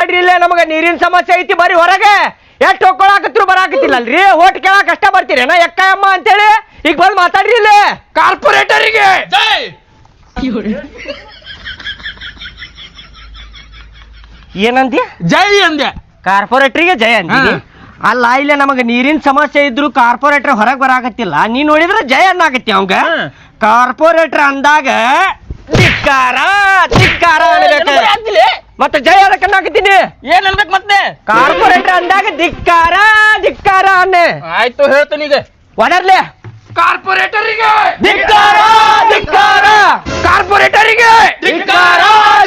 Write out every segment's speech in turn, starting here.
ಇಲ್ಲೇ ನಮಗ ನೀರಿನ ಸಮಸ್ಯೆ ಐತಿ ಬರೀ ಹೊರಗೆ ಎಷ್ಟು ಹೊಕ್ಕೊಳಕತ್ರು ಬರಾಕತ್ತಿಲ್ಲಲ್ರಿ ಓಟ್ ಕೇಳಾಕ ಕಷ್ಟ ಬರ್ತೀರೇನ ಎಕ್ಕಮ್ಮ ಅಂತೇಳಿ ಈಗ ಬಂದು ಮಾತಾಡ್ರಿ ಇಲ್ಲಿ ಕಾರ್ಪೊರೇಟರಿಗೆ ಏನಂತಿ ಜೈ ಅಂದೆ ಕಾರ್ಪೊರೇಟರ್ಗೆ ಜಯ ಅಂತೀವಿ ಅಲ್ಲ ಇಲ್ಲೇ ನಮಗ ನೀರಿನ ಸಮಸ್ಯೆ ಇದ್ರು ಕಾರ್ಪೊರೇಟರ್ ಹೊರಗೆ ಬರಾಕತ್ತಿಲ್ಲ ನೀ ನೋಡಿದ್ರೆ ಜಯ ಅನ್ನಾಗತ್ತಿ ಅವಂಗ ಕಾರ್ಪೊರೇಟರ್ ಅಂದಾಗ ಧಿಕ್ಕಾರ ಧಿಕ್ಕಾರ ಮತ್ತೆ ಜಯ ಅದಕ್ಕೆ ಅನ್ನಾಕತ್ತೀನಿ ಏನ್ ಅನ್ಬೇಕು ಮತ್ತೆ ಕಾರ್ಪೊರೇಟರ್ ಅಂದಾಗ ಧಿಕ್ಕಾರ ಧಿಕ್ಕಾರ ಅನ್ನೆ ಆಯ್ತು ಹೇಳ್ತೀನಿ ಈಗ ಒಣರ್ಲೆ ಕಾರ್ಪೊರೇಟರಿಗೆ ಧಿಕ್ಕಾರ ಧಿಕ್ಕಾರ ಕಾರ್ಪೊರೇಟರಿಗೆ ಧಿಕ್ಕಾರ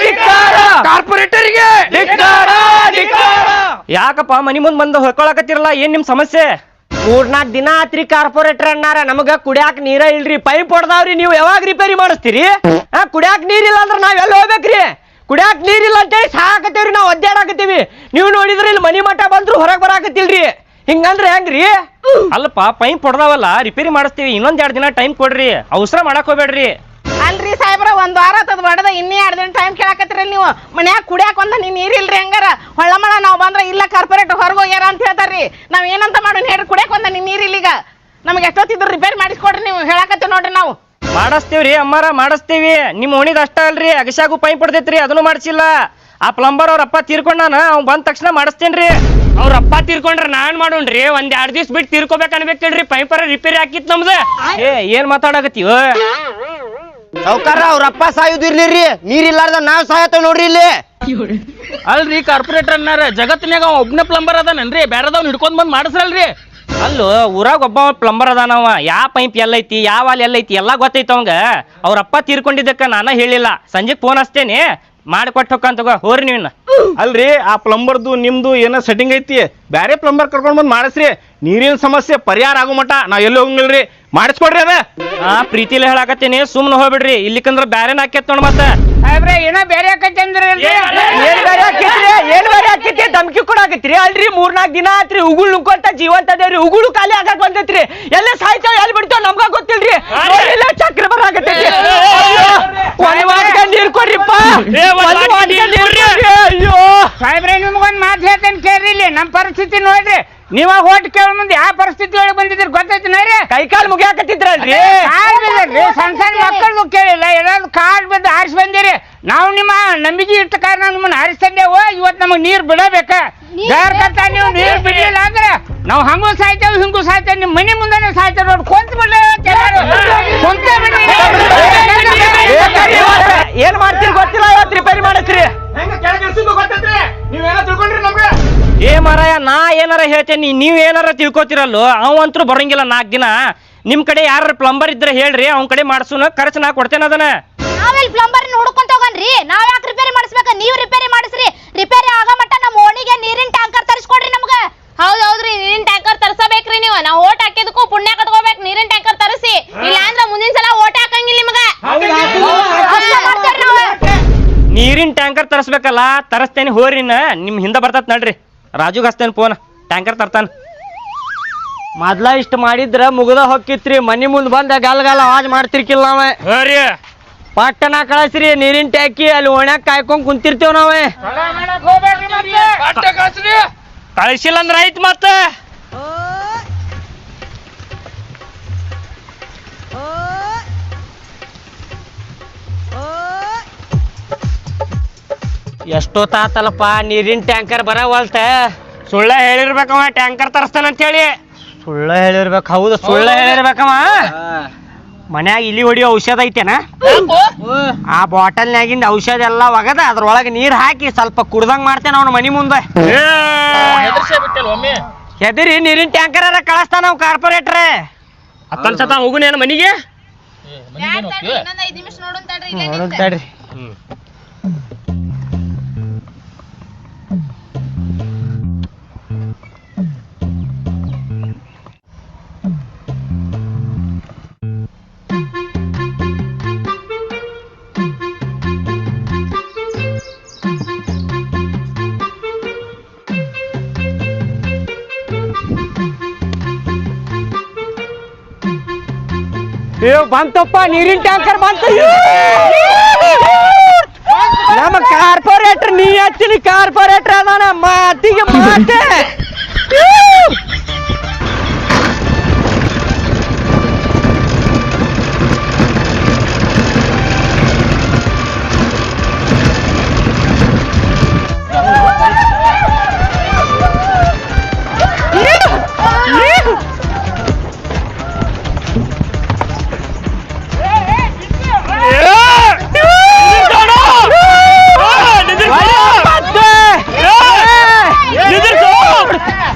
ಧಿಕ್ಕಾರ ಕಾರ್ಪೊರೇಟರಿಗೆ ಧಿಕ್ಕಾರ ಧಿಕ್ಕಾರ ಯಾಕಪ್ಪ ಮನಿ ಮುಂದ್ ಬಂದು ಹೊಯ್ಕೊಳಕತ್ತಿರಲ್ಲ ಏನ್ ನಿಮ್ ಸಮಸ್ಯೆ 3-4 ದಿನ ಆತ್ರಿ ಕಾರ್ಪೊರೇಟರ್ ಅನ್ನಾರ ನಮಗ ಕುಡಿಯಾಕ ನೀರ ಇಲ್ರಿ ಪೈಪ್ ಹೊಡೆದಾವ್ರಿ ನೀವು ಯಾವಾಗ ರಿಪೇರಿ ಮಾಡಿಸ್ತೀರಿ ಕುಡಿಯಾಕ ನೀರಿಲ್ಲ ಅಂದ್ರ ನಾವ್ ಎಲ್ಲಿ ಹೋಗ್ಬೇಕ್ರಿ ಕುಡಿಯಾಕ ನೀರಿಲ್ಲ ಅಂತೇಳಿ ಸಾಕತ್ತೇವ್ರಿ ನಾವ್ ಒದ್ದಾಡಕತ್ತೀವಿ ನೀವು ನೋಡಿದ್ರಿ ಇಲ್ಲಿ ಮನಿ ಮಠ ಬಂದ್ರು ಹೊರಗ್ ಬರಾಕತ್ತಿಲ್ರಿ ಹಿಂಗಂದ್ರೆ ಹೆಂಗ್ರಿ ಅಲ್ಲಪ್ಪ ಪೈಪ್ ಹೊಡೆದಾವಲ್ಲ ರಿಪೇರಿ ಮಾಡಿಸ್ತೀವಿ ಇನ್ನೊಂದ್ 2 ದಿನ ಟೈಮ್ ಕೊಡ್ರಿ ಅವಸರ ಮಾಡಕ್ ಹೋಗ್ಬೇಡ್ರಿ ಅಲ್ರಿ ಸಾಹೇಬ್ರ 1 ವಾರ ಆತದ ಬಡದ ಇನ್ನೇ 2 ದಿನ ಟೈಮ್ ಕೇಳಾಕತ್ತೀರಿ ನೀವು ಮನ್ಯಾಗ ಕುಡಿಯಾಕ ಒಂದ ನೀರಿಲ್ರಿ ಹಂಗಾರ ಹೊಳ್ಳಮಳ ನಾವ್ ಬಂದ್ರ ಇಲ್ಲ ಕಾರ್ಪೊರೇಟ್ ಹೊರಗೆ ಹೋಗ್ಯಾರ ಅಂತ ಹೇಳ್ತಾರ್ರಿ ನಾವ್ ಏನಂತ ಮಾಡೋಣ ಹೇಳ್ರಿ ಕುಡಿಯಾಕ ಒಂದ ನೀರಿಲ್ಲ ಈಗ ನಮ್ಗೆ ಎಷ್ಟೊತ್ತಿದ್ರು ರಿಪೇರಿ ಮಾಡಿಸ್ಕೊಡ್ರಿ ನೀವು ಹೇಳಾಕತ್ತೀವಿ ನೋಡ್ರಿ ನಾವು ಮಾಡಿಸ್ತೀವ್ರಿ ಅಮ್ಮಾರ ಮಾಡಿಸ್ತೀವಿ ನಿಮ್ ಓಣಿದ ಅಷ್ಟ ಅಲ್ರಿ ಅಗಸ್ಯಾಗೂ ಪೈಪ್ ಹೊಡೆದೈತ್ರಿ ಅದನ್ನು ಮಾಡಿಸಿಲ್ಲ ಆ ಪ್ಲಂಬರ್ ಅವ್ರ ಅಪ್ಪ ತೀರ್ಕೊಂಡಾನ ಅವ್ನು ಬಂದ ತಕ್ಷಣ ಮಾಡಿಸ್ತೇನ್ರಿ ಅವ್ರ ಅಪ್ಪ ತೀರ್ಕೊಂಡ್ರ ನಾನ್ ಮಾಡೋಣ್ರಿ 1-2 ದಿವ್ಸ ಬಿಟ್ಟು ತೀರ್ಕೋಬೇಕು ಅನ್ಬೇಕಲ್ರಿ ಪೈಪರ ರಿಪೇರಿ ಹಾಕಿತ್ ನಮ್ದು ಏನ್ ಮಾತಾಡಕತ್ತೀವ ಸೌಕರ್ಯ ಅವ್ರ ಅಪ್ಪ ಸಾಯುದಿರ್ಲಿರಿ ನೀರಿಲ್ಲಾರ್ದ ನಾವ್ ಸಾಯತ್ತೇವ್ ನೋಡ್ರಿ ಇಲ್ಲಿ ಅಲ್ರಿ ಕಾರ್ಪೊರೇಟರ್ ಅನ್ನಾರ ಜಗತ್ತಿನಾಗ ಒಬ್ನೇ ಪ್ಲಂಬರ್ ಅದಾನನ್ರಿ ಬೇರೆದವ್ನ ಹಿಡ್ಕೊಂಡ್ ಬಂದ್ ಮಾಡಿಸ್ರಲ್ರಿ ಅಲ್ಲೋ ಊರಾಗ ಒಬ್ಬ ಪ್ಲಂಬರ್ ಅದಾನವ ಯಾವ ಪೈಪ್ ಎಲ್ಲೈತಿ ಯಾವ ವಾಲ್ ಎಲ್ಲೈತಿ ಎಲ್ಲಾ ಗೊತ್ತೈತ ಅವಂಗ ಅವ್ರ ಅಪ್ಪ ತೀರ್ಕೊಂಡಿದ್ದಕ್ಕ ನಾನ ಹೇಳಿಲ್ಲ ಸಂಜೆ ಫೋನ್ ಹಚ್ತೇನೆ ಮಾಡಿಕೊಟ್ಟು ಹೋಗಂತ ಹೋರಿ ನೀವ್ ಅಲ್ರಿ ಆ ಪ್ಲಂಬರ್ದು ನಿಮ್ದು ಏನೋ ಸೆಟ್ಟಿಂಗ್ ಐತಿ ಬ್ಯಾರೆ ಪ್ಲಂಬರ್ ಕರ್ಕೊಂಡ್ ಬಂದ್ ಮಾಡಿಸ್ರಿ ನೀರಿನ ಸಮಸ್ಯೆ ಪರಿಹಾರ ಆಗೋ ಮಟ ನಾವ್ ಎಲ್ಲಿ ಹೋಗಂಗಿಲ್ರಿ ಮಾಡಿಸ್ಕೊಡ್ರಿ ಅದ ಪ್ರೀತಿಲಿ ಹೇಳಾಕತ್ತೀನಿ ಸುಮ್ನ ಹೋಗ್ಬಿಡ್ರಿ ಇಲ್ಲಿಕಂದ್ರ ಬ್ಯಾರೇನ ಹಾಕೇತ್ ನೋಡ್ ಮತ್ತ ಏನೋ ಬೇರೆ ಆಕೈತಿ ಅಂದ್ರೆ ಏನ್ ಬೇರೆ ಆಕೈತಿ ಧಮ್ಕಿ ಕೊಡಾಕತ್ರಿ ಅಲ್ರಿ 3-4 ದಿನ ಆತ್ರಿ ಉಗುಳ್ ನುಕ್ಕೊಂತ ಜೀವಂತ ಅದೇವ್ರಿ ಉಗುಳು ಖಾಲಿ ಆಗಕ್ ಬಂದೈತ್ರಿ ಎಲ್ಲ ಸಾಯ್ತಾವ ಎಲ್ಲಿ ಬಿಡ್ತಾವ ನಮ್ಗ ಗೊತ್ತಿಲ್ರಿ ಚಕ್ರ ಬರಾಕತ್ತೈತಿ ಒಂದ್ ವಾರಕ್ಕೆ ನೀರ್ ಕೊಡ್ರಿಪ್ಪ ಅಯ್ಯೋ ಸಾಹೇಬ್ರೆ ನಿಮ್ಗೊಂದ್ ಮಾತು ಹೇಳ್ತೇನೆ ಕೇಳ್ರಿ ಇಲ್ಲಿ ನಮ್ ಪರಿಸ್ಥಿತಿ ನೋಡ್ರಿ ನೀವ ಓಟ್ ಕೇಳ ಮುಂದೆ ಯಾವ ಪರಿಸ್ಥಿತಿ ಒಳಗೆ ಬಂದಿದ್ರಿ ಗೊತ್ತೈತಿ ನೋಡ್ರಿ ಕೈಕಾಲ್ ಮುಗಿಯಾಕತ್ತಿದ್ರಲ್ರಿ ಕಾಲ್ ಬಿದ್ರಿ ಸಣ್ಣ ಸಣ್ಣ ಮಕ್ಕಳು ಕೇಳಿಲ್ಲ ಏನಾದ್ರು ಕಾಲ್ ಬಿದ್ದು ಆರಿಸಿ ಬಂದಿರಿ ನಾವು ನಿಮ್ಮ ನಂಬಿಕೆ ಇಟ್ಟ ಕಾರಣ ನಿಮ್ಮನ್ನ ಆರಿಸ್ತೇವು ಇವತ್ತು ನಮಗ್ ನೀರ್ ಬಿಡಬೇಕ ಬೇರ್ಕಂತ ನೀವು ನೀರ್ ಬಿಡ್ಲಿಲ್ಲ ಅಂದ್ರೆ ನಾವು ಹಂಗೂ ಸಾಯ್ತೇವೆ ಹಿಂಗೂ ಸಾಯ್ತೇವೆ ನಿಮ್ ಮನಿ ಮುಂದೆ ಸಾಯ್ತೇವೆ ನೋಡಿ ಕೊಂತ ಬಿಡ್ಲಿ ಕುಂತ ಬಿಡ್ರಿ ಏನ್ ಮಾಡ್ತೀರಿ ಗೊತ್ತಿಲ್ಲ ಇವತ್ತು ರಿಪೇರಿ ಮಾಡತ್ರಿ ಏ ಮಾರಾಯ ನಾ ಏನಾರ ಹೇಳ್ತೇನಿ ನೀವ್ ಏನಾರ ತಿಳ್ಕೊತಿರಲ್ಲೋ ಅವಂತ್ರು ಬರಂಗಿಲ್ಲ 4 ದಿನ ನಿಮ್ ಕಡೆ ಯಾರ ಪ್ಲಂಬರ್ ಇದ್ರೆ ಹೇಳ್ರಿ ಅವ್ನ ಕಡೆ ಮಾಡ್ಸುನ ಖರ್ಚು ನಾ ಕೊಡ್ತೇನೆ ಅದನ್ನ ನಾವೆಲ್ ಪ್ಲಂಬರ್ ಹುಡುಕೊಂತ ಹೋಗನ್ರಿ ನಾವ್ ಯಾಕೆ ರಿಪೇರಿ ಮಾಡಿಸ್ಬೇಕ ನೀವ್ ರಿಪೇರಿ ಮಾಡಿಸ್ರಿ ರಿಪೇರಿ ಆಗೋ ಮಟ್ಟ ನಮ್ಮ ಓಣಿಗೆ ನೀರಿನ ಟ್ಯಾಂಕರ್ ತರಿಸ್ಕೊಡ್ರಿ ನಮ್ಗ ಹೌದೌದ್ರಿ ನೀರಿನ ಟ್ಯಾಂಕರ್ ತರ್ಸಬೇಕ್ರಿ ನೀವು ನಾವು ಓಟ್ ಹಾಕಿದಕ್ಕೂ ಪುಣ್ಯ ಕಟ್ಕೋಬೇಕು ನೀರಿನ ಟ್ಯಾಂಕರ್ ತರಿಸಿ ಇಲ್ಲ ಅಂದ್ರೆ ಮುಂದಿನ ಸಲ ಓಟ್ ಹಾಕಂಗಿಲ್ಲ ನಿಮಗ ನೀರಿನ ಟ್ಯಾಂಕರ್ ತರಿಸ್ಬೇಕಲ್ಲ ತರಿಸ್ತೇನೆ ಹೋರಿನ ನಿಮ್ ಹಿಂದ ಬರ್ತತ್ ನಡ್ರಿ ರಾಜುಗ್ ಹಸ್ತೇನೆ ಫೋನ್ ಟ್ಯಾಂಕರ್ ತರ್ತಾನ ಮೊದ್ಲ ಇಷ್ಟ ಮಾಡಿದ್ರ ಮುಗ್ದ ಹೊಕ್ಕಿತ್ರಿ ಮನಿ ಮುಂದ್ ಬಂದ ಗಲ್ ಆವಾಜ್ ಮಾಡ್ತಿರ್ಕಿಲ್ಲ ನಾವೇ ಪಟ್ಟಣ ಕಳಿಸ್ರಿ ನೀರಿನ ಟ್ಯಾಂಕಿ ಅಲ್ಲಿ ಒಣಕ್ ಕಾಯ್ಕೊಂಡ್ ಕುಂತಿರ್ತೇವ್ ನಾವೇ ಕಳಿಸಿಲ್ಲ ಅಂದ್ರ ಆಯ್ತು ಮತ್ತ ಎಷ್ಟೊತ್ತಾತಲ್ಲಪ್ಪ ನೀರಿನ ಟ್ಯಾಂಕರ್ ಬರವಲ್ತ ಸುಳ್ಳ ಹೇಳಿರ್ಬೇಕವ ಟ್ಯಾಂಕರ್ ತರಿಸ್ತಾನಂತ ಹೇಳಿ ಸುಳ್ಳ ಹೇಳಿರ್ಬೇಕು ಹೌದು ಸುಳ್ಳ ಹೇಳಿರ್ಬೇಕವ ಮನ್ಯಾಗ ಇಲಿ ಹೊಡಿಯೋ ಔಷಧ ಐತೆನ ಆ ಬಾಟಲ್ನಾಗಿಂದ ಔಷಧ ಎಲ್ಲ ಒಗದ ಅದ್ರೊಳಗೆ ನೀರ್ ಹಾಕಿ ಸ್ವಲ್ಪ ಕುಡ್ದಂಗ್ ಮಾಡ್ತೇನೆ ಅವ್ನ ಮನಿ ಮುಂದೆ ಎದಿರಿ ನೀರಿನ ಟ್ಯಾಂಕರ್ ಕಳಿಸ್ತಾನ ನಾವು ಕಾರ್ಪೊರೇಟ್ರೆ ಅತ್ತನ್ಸತ ಹೋಗುನೇನು ಮನಿಗೆ ತಡ್ರಿ ಬಂತಪ್ಪ ನೀರಿನ ಟ್ಯಾಂಕರ್ ಬಂತು ನಮ್ಮ ಕಾರ್ಪೊರೇಟರ್ ನೀ ಹಚ್ಚಿನಿ ಕಾರ್ಪೊರೇಟರ್ ಅದಾನ ಮಾತಿಗೆ ಮಾತೆ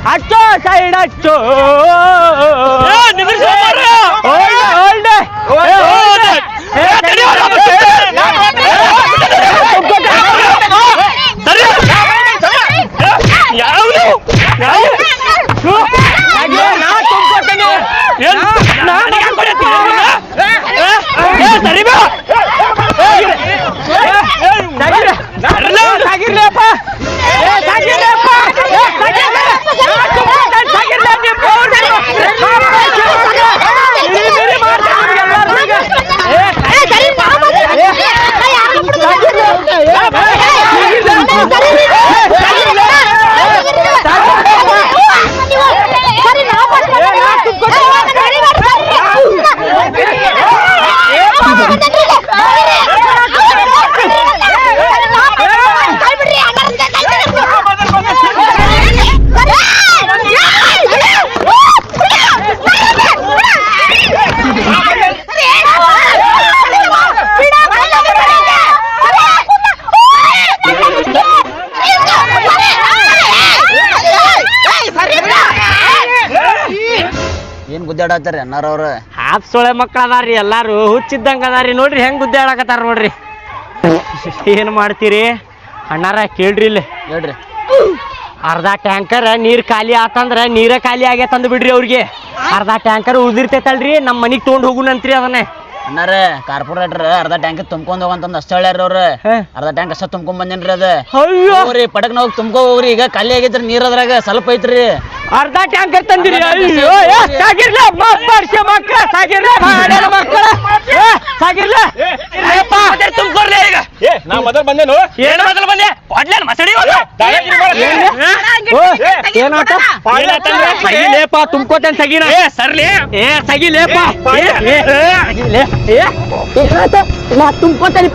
ಹಚ್ಚೋ ಸೈಡ್ ಹಚ್ಚೋ ಏನ್ ಗುದ್ದಾಡತ್ತಾರ ಅಣ್ಣಾರವ್ರ ಹಾಪ್ ಸೊಳೆ ಮಕ್ಳು ಅದಾರ್ರಿ ಎಲ್ಲಾರು ಹುಚ್ಚಿದ್ದಂಗ ಅದಾರಿ ನೋಡ್ರಿ ಹೆಂಗ್ ಗುದ್ದಾಡಕತ್ತಾರ ನೋಡ್ರಿ ಏನ್ ಮಾಡ್ತೀರಿ ಅಣ್ಣಾರ ಕೇಳ್ರಿ ಇಲ್ಲಿ ಹೇಳ್ರಿ ಅರ್ಧ ಟ್ಯಾಂಕರ್ ನೀರ್ ಖಾಲಿ ಆತಂದ್ರ ನೀರ ಖಾಲಿ ಆಗೇತಂದ್ ಬಿಡ್ರಿ ಅವ್ರಿಗೆ ಅರ್ಧ ಟ್ಯಾಂಕರ್ ಉಳ್ದಿರ್ತೈತಲ್ರಿ ನಮ್ ಮನಿಗ್ ತೊಗೊಂಡ್ ಹೋಗುನಂತ್ರಿ ಅದನ್ನೇ ಅಣ್ಣಾರ ಕಾರ್ಪೊರೇಟರ್ ಅರ್ಧ ಟ್ಯಾಂಕ್ ತುಂಬ್ಕೊಂಡ್ ಹೋಗಂತಂದ್ ಅಷ್ಟ ಹೇಳ್ಯಾರ ಅವ್ರ ಅರ್ಧ ಟ್ಯಾಂಕ್ ಅಷ್ಟ ತುಂಬ್ಕೊಂಡ್ ಬಂದೇನ್ರಿ ಅದ ಅಯ್ಯೋ ಹೋಗ್ರಿ ಪಟಕ್ನ ಹೋಗಿ ತುಂಬ್ಕೊ ಹೋಗ್ರಿ ಈಗ ಖಾಲಿ ಆಗೈತ್ರಿ ನೀರ್ ಅದ್ರಾಗ ಸ್ವಲ್ಪ ಐತ್ರಿ ಅರ್ಧ ಟ್ಯಾಂಕರ್ ತಂದಿರಿ ಅಯ್ಯೋ ಸಾಗಿರ್ಲ ವರ್ಷ ಮಕ್ಕಳ ಸಾಗಿರ್ಲ ಮಕ್ಕಳ ಸಾಗಿರ್ಲ ತುಂಬ್ಕೊರ್ಲಿ ಈಗ ನಾ ಮೊದಲು ಬಂದೇನು ಏನ್ ಮೊದಲು ಬಂದೆ ಕೊಡ್ಲೇನ್ ಮಸಡಿ ಏನಾಟ ತುಂಬ್ಕೋತೇನ್ ಸಗಿನ ಸರ್ಲಿ ಏ ಸಗಿಲೇಪ ನಾ ತುಂಬ್ಕೋತೇನೆ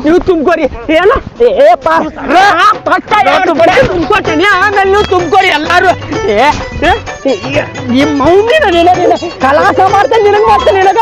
ನೀವು ತುಂಬ್ಕೋರಿ ಏನ ತುಂಬ್ಕೋತೇನೆ ಆಮೇಲೆ ನೀವು ತುಂಬ್ಕೋರಿ ಎಲ್ಲಾರು ಈ ಮೌನಿನ ನಿನಗ ಕಲಾಸ ಮಾಡ್ತೇನೆ ನಿನಗ ಮಾಡ್ತೇನೆ ನಿನಗ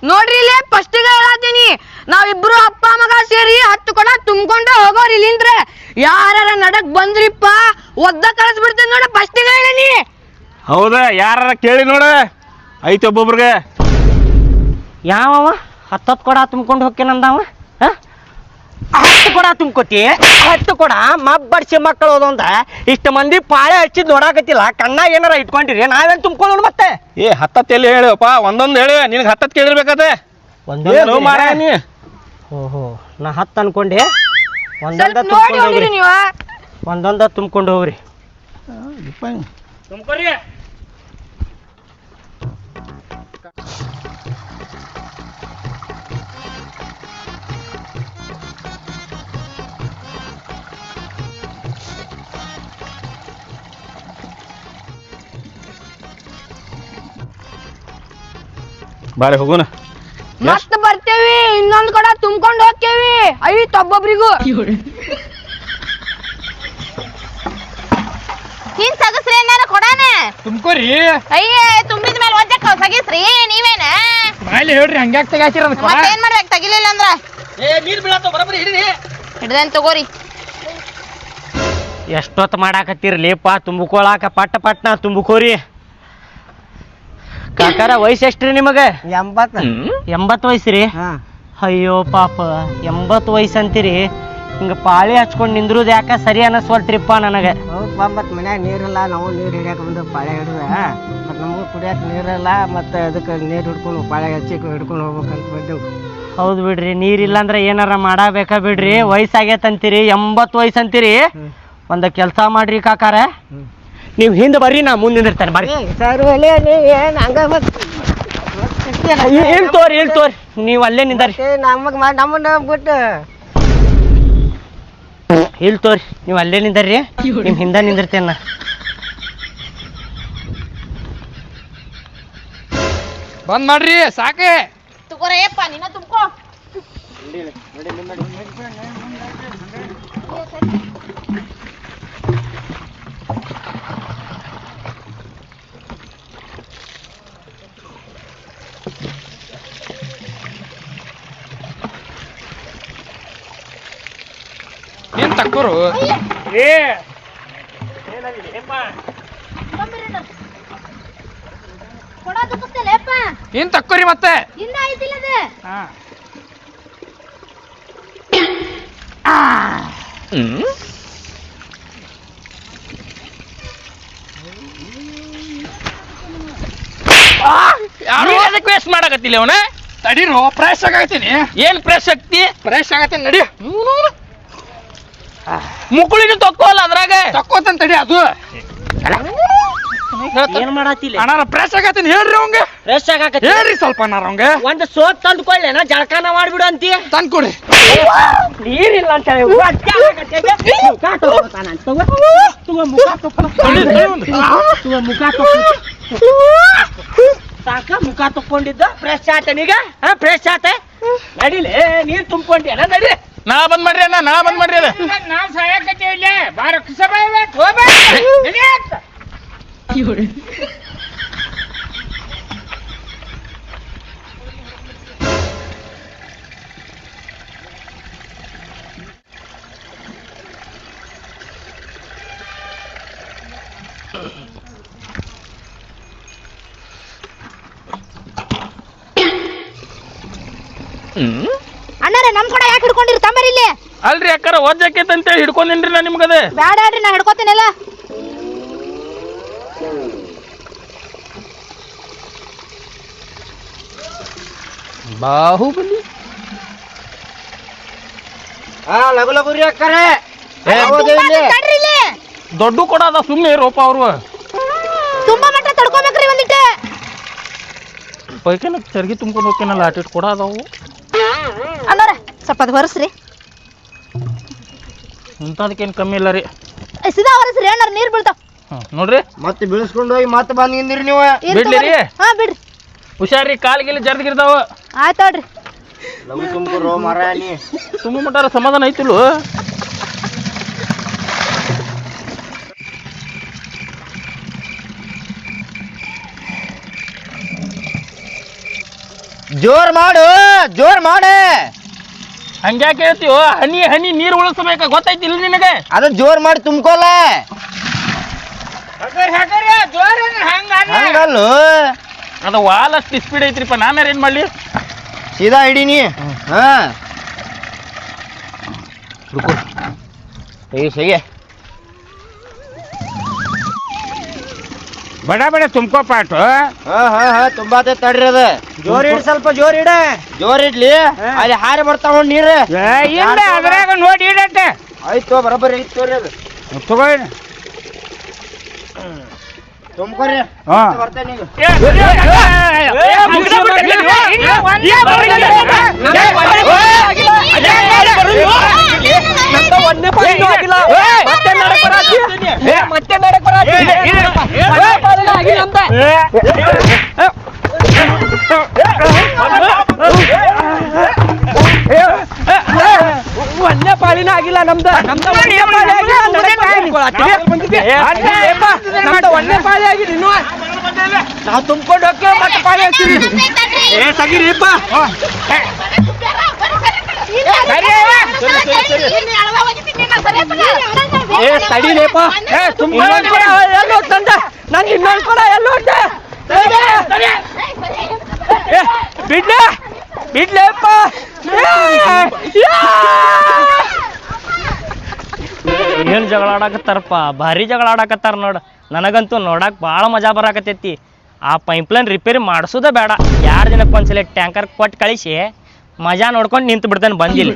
ನೋಡ್ರಿ ಇಲ್ಲೇ ಫಸ್ಟ್ ಹೇಳತ್ತೀನಿ ನಾವಿಬ್ರು ಅಪ್ಪ ಮಗ ಸೇರಿ 10 ಕೊಡ ತುಂಬ್ಕೊಂಡ ಹೋಗೋರ್ ಇಲ್ಲಿಂದ್ರ ಯಾರ ನಡಕ್ ಬಂದ್ರಿಪ್ಪ ಒದ್ದ ಕಳಿಸ್ಬಿಡ್ತೀನಿ ನೋಡ ಫಸ್ಟ್ ಹೇಳೀನಿ ಹೌದಾ ಯಾರ ಕೇಳಿ ನೋಡ ಐತಿ ಒಬ್ಬೊಬ್ರಿಗೆ ಯಾವವ 10 ಕೊಡ ತುಂಬ್ಕೊಂಡು ಹೋಗ್ಕೇನಂದವ 10 ಕೊಡ ತುಂಬ್ಕೋತಿ 10 ಕೊಡ ಮಬ್ಬಡ್ಸಿ ಮಕ್ಕಳು ಹೋದಂತ ಇಷ್ಟ ಮಂದಿ ಪಾಳೆ ಹಚ್ಚಿದ್ ನೋಡಾಕತ್ತಿಲ್ಲ ಕಣ್ಣಾಗ ಏನಾರ ಇಟ್ಕೊಂಡಿರಿ ನಾವೇನ್ ತುಂಬ್ಕೊಳ್ಳೋಣ ಮತ್ತೆ ಏ 10 ಎಲ್ಲಿ ಹೇಳಪ್ಪ ಒಂದೊಂದು ಹೇಳಿ ನಿನಗೆ 10 ಕೇಳಿರ್ಬೇಕತೆ ಏನು ಮಾಡ ನೀ ಓಹೋ ನಾ 10 ಅನ್ಕೊಂಡೆ ಒಂದೊಂದ ನೋಡಿ ತುಂಬ್ಕೊಂಡು ಹೋಗಿರಿ ಹೋಗ್ರಿ ನೀವ ಒಂದೊಂದ ತುಂಬ್ಕೊಂಡು ಹೋಗ್ರಿ ತುಂಬ್ಕೊರಿ ಬಾಳೆ ಹೋಗೋಣ ಮತ್ತ ಬರ್ತೇವಿ ಇನ್ನೊಂದ್ ಕಡೆ ತುಂಬ್ಕೊಂಡ್ ಹೋಗ್ತೇವಿ ಐತ್ ಒಬ್ಬೊಬ್ರಿಗೂ ಹಿಂಗ್ ಸಗಸ್ರಿ ಏನಾರ ಕೊಡಾನ ತುಂಬ್ಕೊರಿ ಅಯ್ಯ ತುಂಬಿದ ಮೇಲೆ ಒಜ್ಜಕ್ಕ ಸಗಿಸ್ರಿ ನೀವೇನ ಮೇಲೆ ಹೇಳ್ರಿ ಹಂಗ್ಯಾಕ್ ತೆಗಾಕಿರ ಮತ್ತೇನ್ ಮಾಡ್ಬೇಕು ತಗಿಲಿಲ್ಲ ಅಂದ್ರ ನೀರ್ ಬೀಳತ್ತ ಬರಬರಿ ಹಿಡಿರಿ ಹಿಡ್ದೇನ್ ತಗೋರಿ ಎಷ್ಟೊತ್ತು ಮಾಡಾಕತ್ತಿರ್ಲಿಪ್ಪ ತುಂಬಿಕೊಳಾಕ ಪಟ್ಟ ಪಟ್ನ ತುಂಬಿಕೋರಿ ಕಾಕಾರ ವಯಸ್ಸು ಎಷ್ಟ್ರಿ ನಿಮಗ? 80 ವಯಸ್ಸ್ರಿ? ಅಯ್ಯೋ ಪಾಪ 80 ವಯಸ್ಸು ಅಂತೀರಿ, ಹಿಂಗ ಪಾಳಿ ಹಚ್ಕೊಂಡ್ ನಿಂದ್ರುದ್ ಯಾಕ ಸರಿ ಅನಸ್ವಲ್ತ್ರಿಪ್ಪ ನನಗೆ. ಮತ್ ಮನ್ಯಾಗ ನೀರಿಲ್ಲ, ನಾವು ನೀರ್ ಹಿಡಿಯಾಕ ಬಂದು ಪಾಳೆ ಹಿಡಿದ ಮತ್ ನಮಗೂ ಕುಡಿಯಾಕ ನೀರಿಲ್ಲ, ಮತ್ತೆ ಅದಕ್ಕೆ ನೀರ್ ಹಿಡ್ಕೊಂಡು ಪಾಳೆ ಹಚ್ಚಿ ಹಿಡ್ಕೊಂಡು ಹೋಗ್ಬೇಕಂತ ಬಂದೆವು. ಹೌದ್ ಬಿಡ್ರಿ, ನೀರಿಲ್ಲ ಅಂದ್ರೆ ಏನಾರ ಮಾಡಬೇಕಾ ಬಿಡ್ರಿ. ವಯಸ್ಸಾಗೈತಂತೀರಿ, 80 ವಯಸ್ಸು ಅಂತೀರಿ. ಒಂದ ಕೆಲ್ಸ ಮಾಡ್ರಿ ಕಾಕಾರ, ನೀವ್ ಹಿಂದ್ ಬರ್ರಿ, ನಾ ಮುಂದೆ ನಿಂದಿರ್ತಾನೆ ಬರ್ರಿ. ತೋರಿ ನೀವ್ ಅಲ್ಲೇ ನಿಂದರಿ. ನಮ್ಮನ್ನ ಬಿಟ್ಟು ಇಲ್ಲಿ ತೋರಿ, ನೀವ್ ಅಲ್ಲೇ ನಿಂದರ್ರಿ, ನಿಮ್ ಹಿಂದ ನಿಂದಿರ್ತೇನ. ಬಂದ್ ಮಾಡ್ರಿ ಸಾಕೆ. ತಗೋರಪ್ಪ ನೀನ ತುಂಬ್ಕೋ. ಏನ್ ತಕ್ಕೋರು ಕೊಡ ತುಕ್ಕಸ್ತೇಲೆಪ್ಪ. ಏನ್ ತಕ್ಕೋರಿ ಮತ್ತೆ? ಹಿಂದ ಐತಿಲ್ಲ ಅದು. ಅದಕ್ಕೆ ವೇಸ್ಟ್ ಮಾಡಕತ್ತಿಲ್ಲ ಅವನ. ತಡೀರು, ಫ್ರೆಶ್ ಆಗತ್ತೀನಿ. ಏನ್ ಫ್ರೆಶ್ ಆಗ್ತಿ? ಫ್ರೆಶ್ ಆಗತ್ತೀನಿ ನಡಿ. ಮುಕುಳಿನ ತಕ್ಕೋಲ್ಲ ಅದ್ರಾಗ. ತಕ್ಕೋತನ್ ತಡಿ ಅದು. ಏನ್ ಮಾಡತ್ತಿಲ್ಲ? ಅಣ್ಣಾರ ಫ್ರೆಶ್ ಆಗತ್ತೀನಿ ಹೇಳ್ರಿ ಅವಂಗ. ಫ್ರೆಶ್ ಆಗಾಕತ್ತಿ? ಹೇಳ್ರಿ ಸ್ವಲ್ಪ ಅಣ್ಣಾರ ಅವಂಗ. ಒಂದ್ ಸೋಪ್ ತಂದ್ಕೊಳ್ಳೇನ, ಜಳಕಾನ ಮಾಡ್ಬಿಡು ಅಂತಿ. ತಂದ್ಕೊಡಿ. ನೀರಿಲ್ಲ ಅಂತ ಹೇಳಿ ಸಾಕ ಮುಖ ತಕ್ಕೊಂಡಿದ್ದ ಫ್ರೆಶ್ ಆತನೀಗ. ಫ್ರೆಶ್ ಆತ, ನಡಿಲೆ ನೀರ್ ತುಂಬ್ಕೊಂಡೇನ, ನಡಿ. ನಾ ಬಂದ್ ಮಾಡ್ರಿ ಅಣ್ಣ, ನಾ ಬಂದ್ ಮಾಡ್ರಿ. ನಾವ್ ಸಾಯಕತ್ತೇವಿಲ್ಲ, ಬಾರ ಅಣ್ಣಾರೆ ನಮ್ ಕೂಡ ಯಾಕೆ ಹಿಡ್ಕೊಂಡಿರಿ ತಂಬರಿ ಇಲ್ಲಿ? ಅಲ್ರಿ ಅಕ್ಕಾರ ಓದ್ಜಾಕೈತೆ ಅಂತೇಳಿ ಹಿಡ್ಕೊಂಡೇನ್ರಿ ನಾ ನಿಮ್ಗದ. ಬ್ಯಾಡ ಹೇಳ್ರಿ, ನಾ ಹಿಡ್ಕೋತೀನಲ್ಲ. ಬಾಹುಬಲಿ ಲಗು ಲಗು ರೀ ಅಕ್ಕರೆ. ತಡ್ರಿ ಇಲ್ಲಿ. ದೊಡ್ಡ ಕೊಡದ ಸುಮ್ಮನೆ ರೋಪ ಅವ್ರು. ತುಂಬಾ ಮಟ್ಟ ತಡ್ಕೋಬೇಕ್ರಿ ಒಂದಿಟ್ಟು. ಪೈಕನ ಚರ್ಗಿ ತುಂಬ್ಕೊಂಡು ಹೋಗ್ತೇನಲ್ಲ, ಆಟಿಟ್ ಕೊಡ ಅದಾವು. ಅಣ್ಣಾರ ಸ್ವಲ್ಪ ಅದು ಹೊರಸ್ರಿ. ಇಂಥದಕ್ಕೇನು ಕಮ್ಮಿ ಇಲ್ಲ ರೀ. ಸಿದಾ ಹೊರಸ್ರಿ, ಅಣ್ಣಾರ ನೀರ್ ಬೀಳ್ತಾವ. ನೋಡ್ರಿ ಮತ್ತೆ ಬೀಳಿಸ್ಕೊಂಡು ಹೋಗಿ ಮತ್ತೆ ಬಂದ್ ನಿಂದಿರಿ ನೀವು. ಬಿಡ್ಲಿ ರೀ. ಹಾ ಬಿಡ್ರಿ. ಹುಷಾರ್ರಿ, ಕಾಲ್ಗಿಲ್ಲಿ ಜರ್ದಿಗಿರ್ತಾವ. ಆಯ್ತು ನೋಡ್ರಿ. ಲಗು ತುಂಬ್ಕೊರೋ ಮಾರಾಣಿ. ತುಂಬ ಮಟ್ಟಾರ ಸಮಾಧಾನ ಐತಿಲ್ವ? ಜೋರ್ ಮಾಡು, ಜೋರ್ ಮಾಡೆ. ಹಂಗ್ಯಾಕೆ ಹೇಳ್ತೀವೋ? ಹನಿ ಹನಿ ನೀರು ಉಳಿಸ್ಬೇಕ, ಗೊತ್ತೈತಿಲ್ಲ ನಿನಗೆ? ಅದು ಜೋರ್ ಮಾಡಿ ತುಂಬ್ಕೋಲ್ಲ. ಹಂಗಲ್ಲು, ಅದು ವಾಲ್ ಅಷ್ಟು ಸ್ಪೀಡ್ ಐತ್ರಿಪ್ಪ, ನಾನ್ಯಾರ ಏನ್ ಮಾಡ್ಲಿ? ಸೀದಾ ಹಿಡೀನಿ. ಹಾ ಸಹಿಗೆ ಬಡ ಬಡ ತುಂಬ್ಕೋ ಪಾಟು. ಹಾ ತುಂಬಾತೆ ತಡ್ರಿ ಅದ. ಜೋರ್ ಇಡ್, ಸ್ವಲ್ಪ ಜೋರ್ ಇಡ. ಜೋರ್ ಇಡ್ಲಿ, ಅಲ್ಲಿ ಹಾರಿ ಬರ್ತಾವ ನೀರು. ಇಲ್ಲ ಅದ್ರಾಗ ನೋಡಿ ಇಡತ್ತೆ. ಆಯ್ತು ಬರೋಬ್ಬರಿ ಐತ್ ತೋರಿ ಅದು. ತಗೋಯ್ನ ತುಂಬ್ಕೊರಿ. ಹಾ ಬರ್ತೇನೆ ಈಗ. ಮತ್ತೆ ನಡಕ್ ಬರಾತಿ. ಒಂದೇ ಪಾಳಿನ ಆಗಿಲ್ಲ ನಮ್ದು. ಒಂದೇ ಪಾಳಿ ಆಗಿದೆ ಇನ್ನು. ನಾವು ತುಂಬ್ಕೊಂಡು ಹೋಗ್ತೀವಿ, ಮತ್ತೆ ಪಾಳಿ ಹಾಕ್ತೀವಿ. ಸಗಿರಿಪ್ಪ. ತಡಿಲೇಪ. ನಂಗೆ ಇನ್ನೊಂದು ಕೊಡ, ಎಲ್ಲೋಟ ಬಿಡ್ಲೆ ಬಿಡ್ಲೆಪ್ಪ ಏನ್ ಜಗಳ ಆಡಕತ್ತಾರಪ್ಪ ಭಾರಿ ಜಗಳ ಆಡಕತ್ತಾರ ನೋಡ ನನಗಂತೂ ನೋಡಕ್ ಭಾಳ ಮಜಾ ಬರಾಕತ್ತೈತಿ ಆ ಪೈಪ್ಲೈನ್ ರಿಪೇರಿ ಮಾಡಿಸೋದ ಬೇಡ 2 ದಿನಕ್ಕೆ ಒಂದ್ಸಲ ಟ್ಯಾಂಕರ್ ಕೊಟ್ಟು ಕಳಿಸಿ ಮಜಾ ನೋಡ್ಕೊಂಡು ನಿಂತು ಬಿಡ್ತಾನೆ ಬಂದಿಲ್ಲ